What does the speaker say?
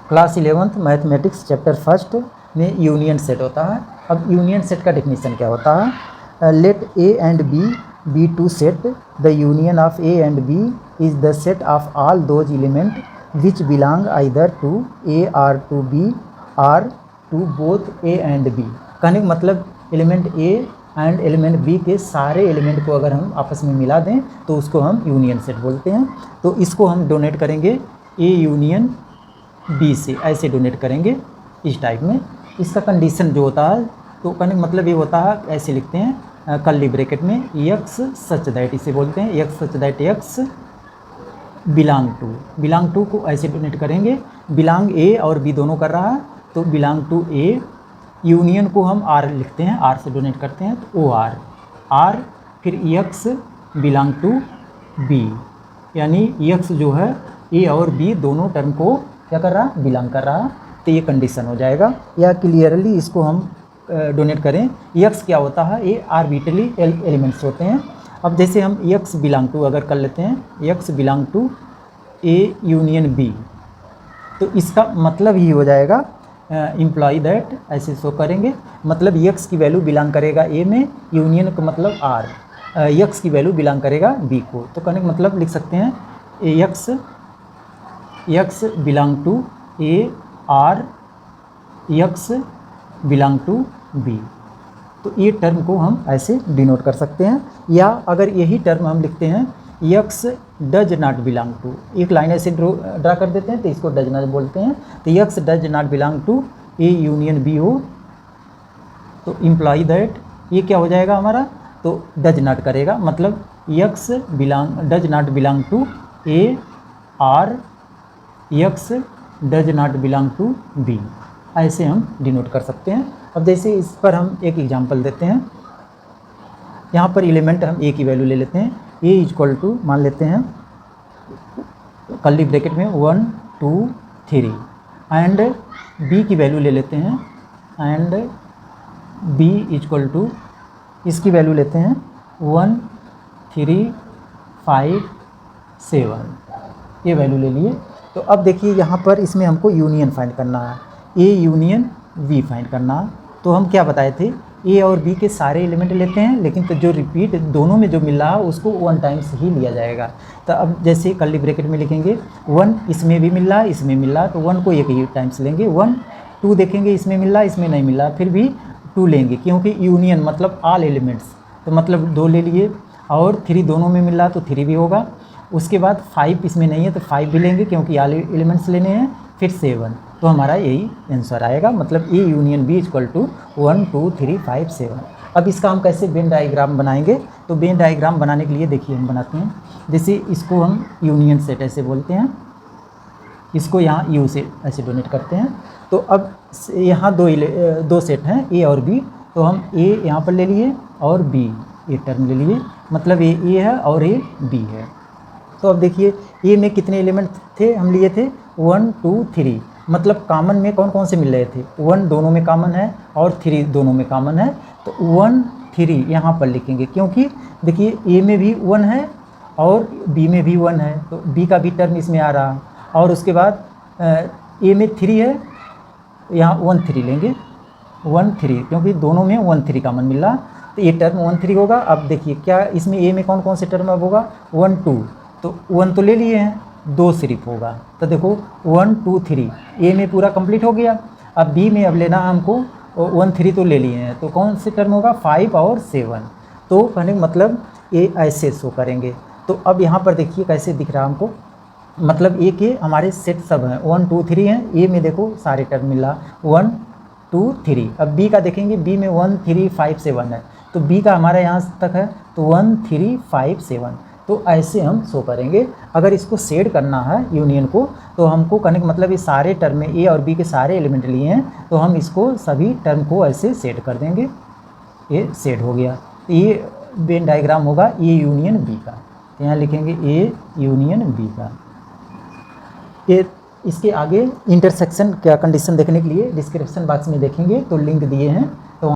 Class 11th mathematics chapter first में union set होता है। अब यूनियन सेट का डेफिनेशन क्या होता है? Let A and B two set, the union of A and B is the set of all those element which belong either to A or to B or to both A and B. कहने का मतलब element A and element B के सारे element को अगर हम आपस में मिला दें तो उसको हम यूनियन सेट बोलते हैं। तो इसको हम डोनेट करेंगे ए यूनियन बी से, ऐसे डोनेट करेंगे इस टाइप में। इसका कंडीशन जो होता है तो कहने का मतलब ये होता है, ऐसे लिखते हैं कर्ली ब्रैकेट में एक्स सच दैट, इसे बोलते हैं X such that X belong to को ऐसे डोनेट करेंगे। बिलोंग ए और बी दोनों कर रहा है तो बिलोंग टू ए, यूनियन को हम आर लिखते हैं, आर से डोनेट करते हैं तो ओ आर फिर एक्स बिलोंग टू बी, यानी एक्स जो है ए और बी दोनों टर्म को क्या कर रहा है, बिलोंग कर रहा है। तो ये कंडीशन हो जाएगा। या क्लियरली इसको हम डोनेट करें, एक्स क्या होता है, ये आर्बिट्ररी एलिमेंट्स होते हैं। अब जैसे हम एक्स बिलोंग टू अगर कर लेते हैं, X belong to A union B, तो इसका मतलब ही हो जाएगा इम्प्लॉय दैट, ऐसे शो करेंगे। मतलब एक्स की वैल्यू बिलोंग करेगा ए में, यूनियन का मतलब आर, एक्स की वैल्यू बिलोंग करेगा बी को। तो कहने का मतलब लिख सकते हैं X belong to A or X belong to B. तो ये टर्म को हम ऐसे डिनोट कर सकते हैं। या अगर यही टर्म हम लिखते हैं X does not belong to, एक लाइन ऐसे ड्रा कर देते हैं तो इसको डज नॉट बोलते हैं। तो X does not belong to A union B हो तो इम्प्लॉय दैट ये क्या हो जाएगा हमारा, तो डज नॉट करेगा, मतलब X does not belong to A or X does not belong to B, ऐसे हम डिनोट कर सकते हैं। अब जैसे इस पर हम एक एग्जांपल देते हैं। यहाँ पर एलिमेंट हम ए की वैल्यू ले लेते हैं, ए इक्वल टू मान लेते हैं कर्ली ब्रैकेट में 1 2 3 एंड बी की वैल्यू ले लेते हैं, एंड बी इक्वल टू इसकी वैल्यू लेते हैं 1 3 5 7, ये वैल्यू ले लिए। तो अब देखिए यहाँ पर इसमें हमको यूनियन फाइंड करना है, ए यूनियन बी फाइंड करना है। तो हम क्या बताए थे, ए और बी के सारे एलिमेंट लेते हैं, लेकिन तो जो रिपीट दोनों में जो मिल रहा है उसको 1 टाइम्स ही लिया जाएगा। तो अब जैसे कर्ली ब्रैकेट में लिखेंगे 1 इसमें भी मिल रहा है इसमें मिल रहा है तो 1 को एक ही टाइम्स लेंगे। 1 2 देखेंगे इसमें मिल रहा है इसमें नहीं मिल रहा फिर भी 2 लेंगे, क्योंकि यूनियन मतलब ऑल एलिमेंट्स, तो मतलब 2 ले लिए। और 3 दोनों में मिल रहा तो 3 भी होगा। उसके बाद 5 इसमें नहीं है तो 5 भी लेंगे क्योंकि ऑल एलिमेंट्स लेने हैं। फिर 7, तो हमारा यही आंसर आएगा, मतलब A union B equal to 1 2 3 5 7। अब इसका हम कैसे वेन डायग्राम बनाएंगे, तो वेन डायग्राम बनाने के लिए देखिए हम बनाते हैं। जैसे इसको हम यूनियन सेट ऐसे बोलते हैं, इसको यहाँ यू से ऐसे डोनेट करते हैं। तो अब यहाँ दो सेट हैं ए और बी, तो हम ए यहाँ पर ले लिए और बी ए टर्म ले लिए, मतलब ये ए है और ये बी है। तो अब देखिए ए में कितने एलिमेंट थे, हम लिए थे 1 2 3, मतलब कॉमन में कौन कौन से मिल रहे थे, 1 दोनों में कॉमन है और 3 दोनों में कॉमन है। तो 1 3 यहाँ पर लिखेंगे, क्योंकि देखिए ए में भी 1 है और बी में भी 1 है, तो बी का भी टर्म इसमें आ रहा। और उसके बाद ए में 3 है, यहाँ 1 3 लेंगे, 1 3, क्योंकि दोनों में 1 3 कॉमन मिल रहा, तो ये टर्म 1 3 होगा। अब देखिए क्या इसमें ए में कौन कौन से टर्म अब होगा, 1 2, तो 1 तो ले लिए हैं, 2 सिर्फ होगा। तो देखो 1 2 3 ए में पूरा कंप्लीट हो गया। अब बी में अब लेना हमको 1 3 तो ले लिए हैं, तो कौन से टर्म होगा, 5 और 7। तो कहने का मतलब ये ऐसे शो करेंगे। तो अब यहाँ पर देखिए कैसे दिख रहा हमको, मतलब ए के हमारे सेट सब हैं, 1 2 3 हैं। ए में देखो सारे टर्म मिल रहा 1 2 3। अब बी का देखेंगे, बी में 1 3 5 7 है, तो बी का हमारा यहाँ तक है तो 1 3 5 7। तो ऐसे हम शो करेंगे। अगर इसको शेड करना है यूनियन को, तो हमको कहने का मतलब ये सारे टर्म में ए और बी के सारे एलिमेंट लिए हैं, तो हम इसको सभी टर्म को ऐसे शेड कर देंगे, ये शेड हो गया। तो ये वेन डायग्राम होगा ए यूनियन बी का। तो यहाँ लिखेंगे ए यूनियन बी का। ये इसके आगे इंटरसेक्शन का कंडीशन देखने के लिए डिस्क्रिप्शन बॉक्स में देखेंगे तो लिंक दिए हैं,